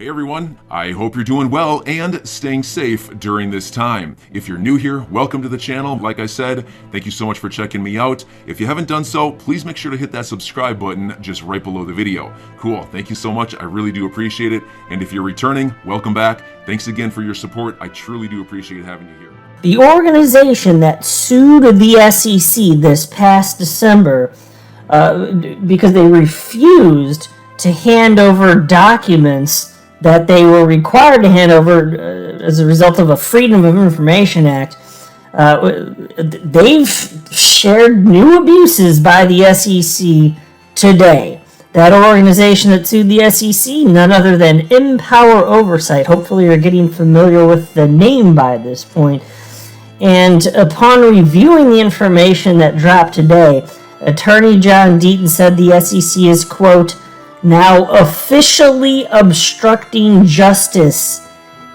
Hey everyone, I hope you're doing well and staying safe during this time. If you're new here, welcome to the channel. Like I said, thank you so much for checking me out. If you haven't done so, please make sure to hit that subscribe button just right below the video. Cool, thank you so much. I really do appreciate it. And if you're returning, welcome back. Thanks again for your support. I truly do appreciate having you here. The organization that sued the SEC this past December because they refused to hand over documents that they were required to hand over as a result of a Freedom of Information Act. They've shared new abuses by the SEC today. That organization that sued the SEC, none other than Empower Oversight. Hopefully you're getting familiar with the name by this point. And upon reviewing the information that dropped today, Attorney John Deaton said the SEC is, quote, now officially obstructing justice,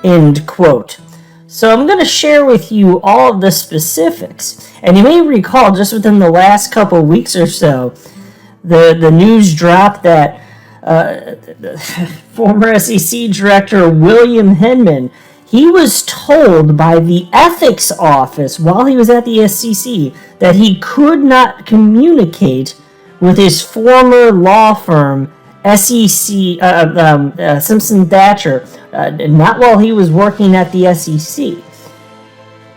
end quote. So I'm going to share with you all of the specifics. And you may recall just within the last couple weeks or so, the news dropped that former SEC Director William Hinman, he was told by the ethics office while he was at the SEC that he could not communicate with his former law firm, SEC Simpson Thacher, not while he was working at the SEC.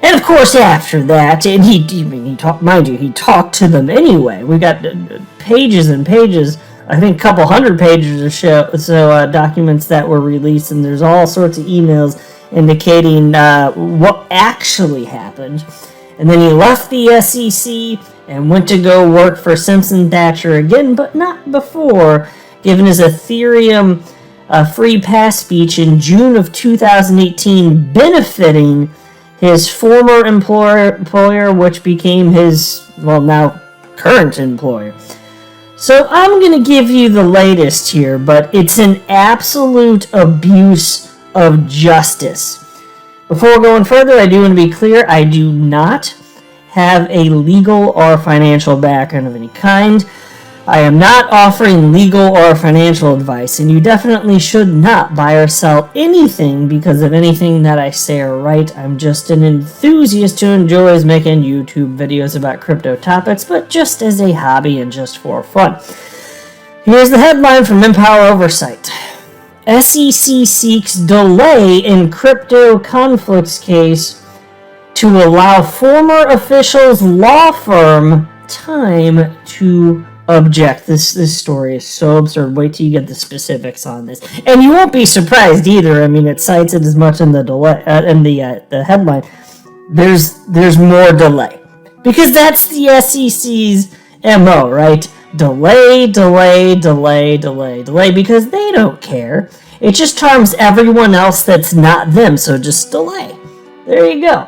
And of course, after that, and he talked to them anyway. We got pages and pages, I think a couple hundred pages or so documents that were released, and there's all sorts of emails indicating what actually happened. And then he left the SEC and went to go work for Simpson Thacher again, but not before giving his Ethereum free pass speech in June of 2018, benefiting his former employer, which became his, now current employer. So I'm going to give you the latest here, but it's an absolute abuse of justice. Before going further, I do want to be clear, I do not have a legal or financial background of any kind. I am not offering legal or financial advice, and you definitely should not buy or sell anything because of anything that I say or write. I'm just an enthusiast who enjoys making YouTube videos about crypto topics, but just as a hobby and just for fun. Here's the headline from Empower Oversight. SEC seeks delay in crypto conflicts case to allow former officials' law firm time to object. This story is so absurd. Wait till you get the specifics on this, and you won't be surprised either. I mean, it cites it as much in the delay in the headline. There's more delay because that's the SEC's MO, right? Delay, because they don't care. It just harms everyone else that's not them. So just delay. There you go.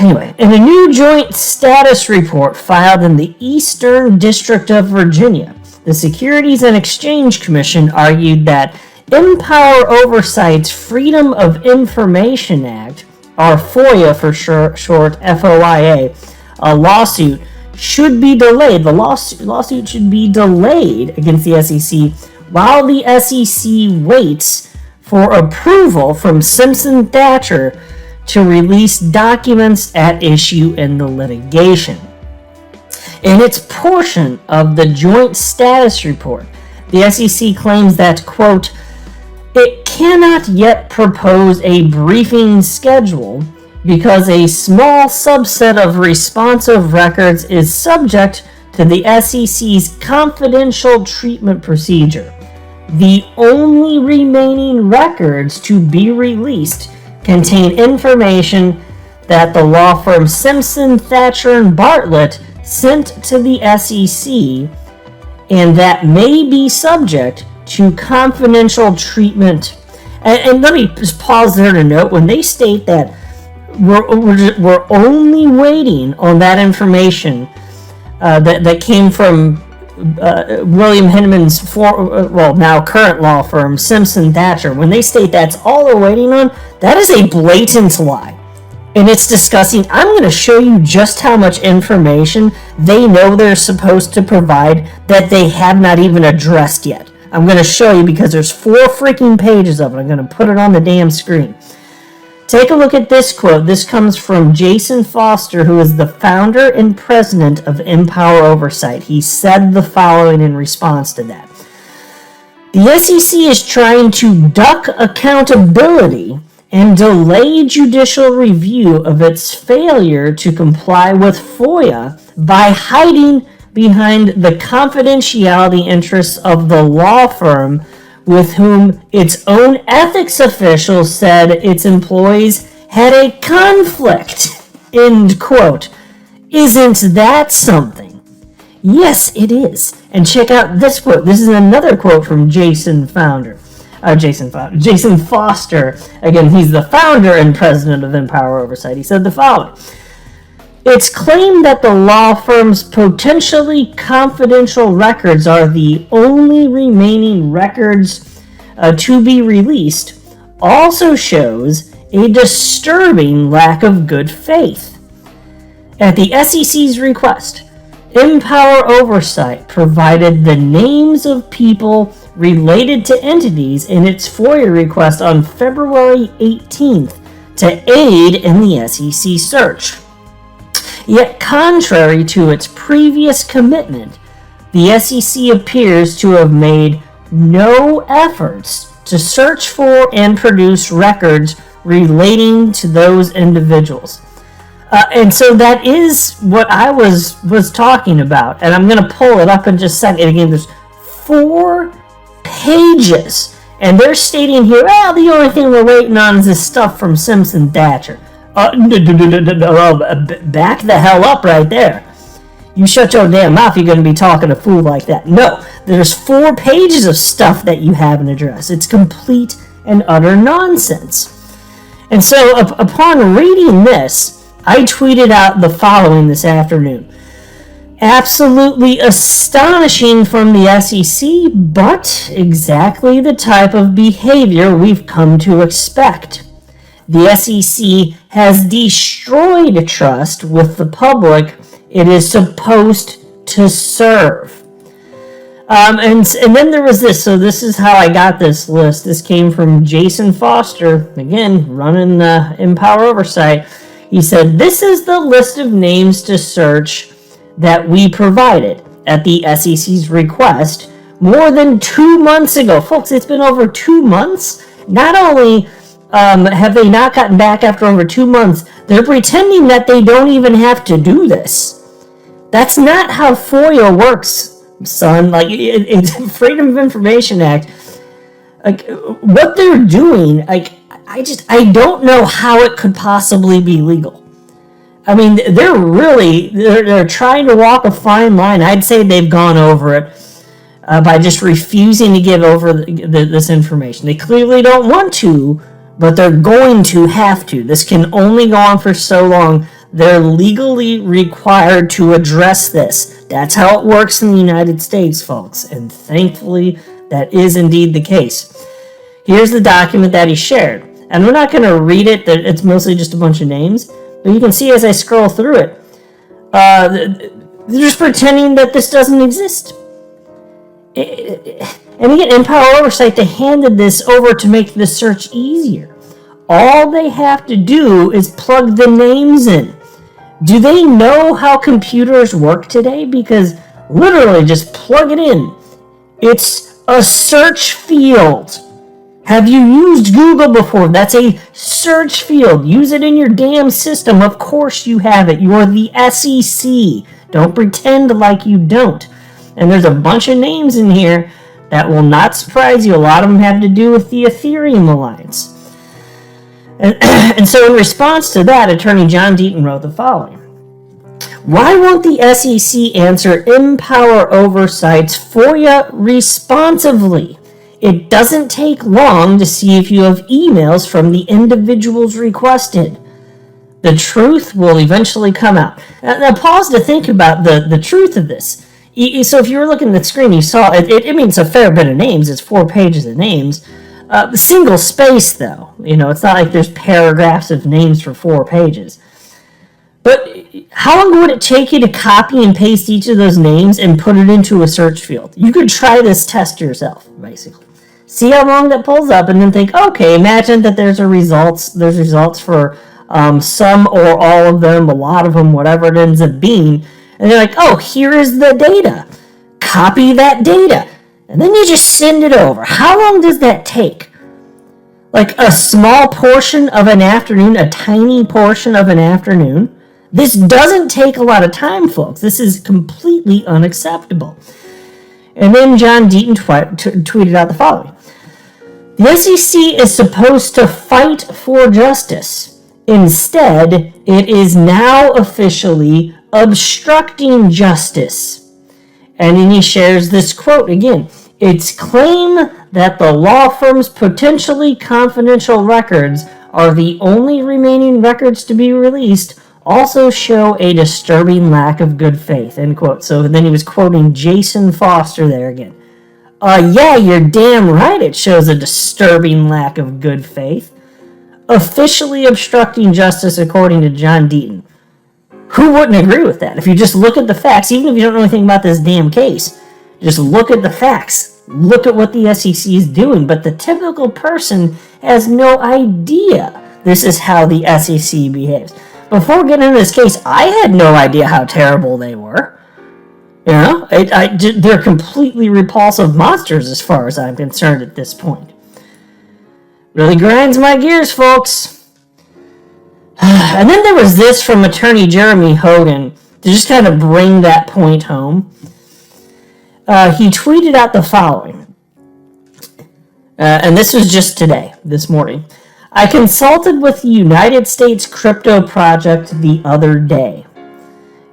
Anyway, in a new joint status report filed in the Eastern District of Virginia, the Securities and Exchange Commission argued that Empower Oversight's Freedom of Information Act, or FOIA for short, FOIA, a lawsuit should be delayed. The lawsuit should be delayed against the SEC while the SEC waits for approval from Simpson Thacher to release documents at issue in the litigation. In its portion of the joint status report, the SEC claims that, quote, it cannot yet propose a briefing schedule because a small subset of responsive records is subject to the SEC's confidential treatment procedure. The only remaining records to be released contain information that the law firm Simpson, Thacher, and Bartlett sent to the SEC and that may be subject to confidential treatment. And let me just pause there to note, when they state that we're only waiting on that information that came from William Hinman's now current law firm, Simpson Thacher, when they state that's all they're waiting on, that is a blatant lie. And it's discussing, I'm going to show you just how much information they know they're supposed to provide that they have not even addressed yet. I'm going to show you because there's 4 freaking pages of it. I'm going to put it on the damn screen. Take a look at this quote. This comes from Jason Foster, who is the founder and president of Empower Oversight. He said the following in response to that. The SEC is trying to duck accountability and delay judicial review of its failure to comply with FOIA by hiding behind the confidentiality interests of the law firm with whom its own ethics officials said its employees had a conflict. End quote. Isn't that something? Yes, it is. And check out this quote. This is another quote from Jason Foster. Again, he's the founder and president of Empower Oversight. He said the following. It's claimed that the law firm's potentially confidential records are the only remaining records to be released also shows a disturbing lack of good faith. At the SEC's request, Empower Oversight provided the names of people related to entities in its FOIA request on February 18th to aid in the SEC search. Yet, contrary to its previous commitment, the SEC appears to have made no efforts to search for and produce records relating to those individuals. And so that is what I was talking about. And I'm going to pull it up in just a second. And again, there's 4 pages. And they're stating here, well, the only thing we're waiting on is this stuff from Simpson Thatcher. Back the hell up right there. You shut your damn mouth, you're going to be talking a fool like that. No, there's 4 pages of stuff that you haven't addressed. It's complete and utter nonsense. And so upon reading this, I tweeted out the following this afternoon. Absolutely astonishing from the SEC, but exactly the type of behavior we've come to expect. The SEC has destroyed trust with the public it is supposed to serve. And then there was this. So this is how I got this list. This came from Jason Foster, again, running Empower Oversight. He said, this is the list of names to search that we provided at the SEC's request more than 2 months ago. Folks, it's been over 2 months. Not only have they not gotten back after over 2 months, they're pretending that they don't even have to do this. That's not how FOIA works, son. Like, it's Freedom of Information Act. Like, what they're doing, like, I don't know how it could possibly be legal. I mean, they're trying to walk a fine line. I'd say they've gone over it by just refusing to give over this information. They clearly don't want to, but they're going to have to. This can only go on for so long. They're legally required to address this. That's how it works in the United States, folks. And thankfully, that is indeed the case. Here's the document that he shared. And we're not going to read it. It's mostly just a bunch of names. But you can see as I scroll through it, they're just pretending that this doesn't exist. And again, Empower Oversight, they handed this over to make the search easier. All they have to do is plug the names in. Do they know how computers work today? Because literally just plug it in. It's a search field. Have you used Google before? That's a search field. Use it in your damn system. Of course you have it. You're the SEC. Don't pretend like you don't. And there's a bunch of names in here that will not surprise you. A lot of them have to do with the Ethereum Alliance. And so in response to that, Attorney John Deaton wrote the following. Why won't the SEC answer Empower Oversight's FOIA responsively? It doesn't take long to see if you have emails from the individuals requested. The truth will eventually come out. Now pause to think about the truth of this. So if you were looking at the screen, you saw it means a fair bit of names. It's 4 pages of names. Single space, though. You know, it's not like there's paragraphs of names for 4 pages. But how long would it take you to copy and paste each of those names and put it into a search field? You could try this test yourself, basically. See how long that pulls up, and then think, okay, imagine that there's results for some or all of them, a lot of them, whatever it ends up being. And they're like, oh, here is the data. Copy that data. And then you just send it over. How long does that take? Like a small portion of an afternoon, a tiny portion of an afternoon. This doesn't take a lot of time, folks. This is completely unacceptable. And then John Deaton tweeted out the following. The SEC is supposed to fight for justice. Instead, it is now officially obstructing justice. And then he shares this quote again. Its claim that the law firm's potentially confidential records are the only remaining records to be released also show a disturbing lack of good faith, end quote. So then he was quoting Jason Foster there again. Yeah, you're damn right it shows a disturbing lack of good faith. Officially obstructing justice according to John Deaton. Who wouldn't agree with that? If you just look at the facts, even if you don't know anything about this damn case, just look at the facts. Look at what the SEC is doing. But the typical person has no idea this is how the SEC behaves. Before getting into this case, I had no idea how terrible they were. You know, they're completely repulsive monsters as far as I'm concerned at this point. Really grinds my gears, folks. And then there was this from attorney Jeremy Hogan to just kind of bring that point home. He tweeted out the following. And this was just today, this morning. I consulted with the United States Crypto Project the other day.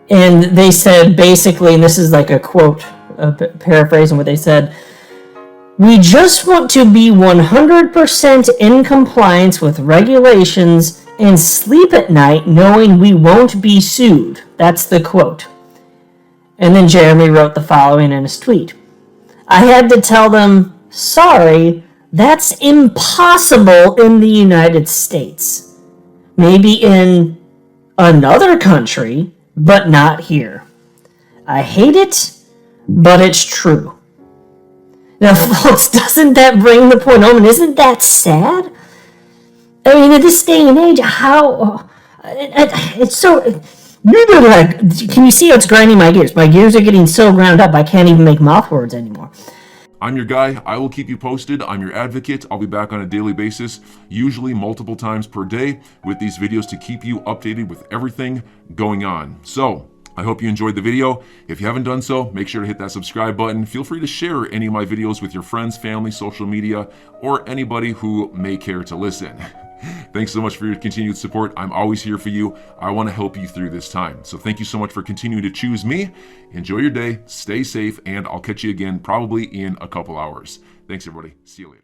And they said basically, and this is like a quote, paraphrasing what they said, we just want to be 100% in compliance with regulations and sleep at night knowing we won't be sued. That's the quote. And then Jeremy wrote the following in his tweet. I had to tell them, sorry, that's impossible in the United States. Maybe in another country, but not here. I hate it, but it's true. Now, folks, doesn't that bring the point home? And isn't that sad? I mean, in this day and age, how... it's so... Can you see how it's grinding my gears? My gears are getting so ground up, I can't even make mouth words anymore. I'm your guy. I will keep you posted. I'm your advocate. I'll be back on a daily basis, usually multiple times per day, with these videos to keep you updated with everything going on. So, I hope you enjoyed the video. If you haven't done so, make sure to hit that subscribe button. Feel free to share any of my videos with your friends, family, social media, or anybody who may care to listen. Thanks so much for your continued support. I'm always here for you. I want to help you through this time. So thank you so much for continuing to choose me. Enjoy your day, stay safe, and I'll catch you again probably in a couple hours. Thanks, everybody. See you later.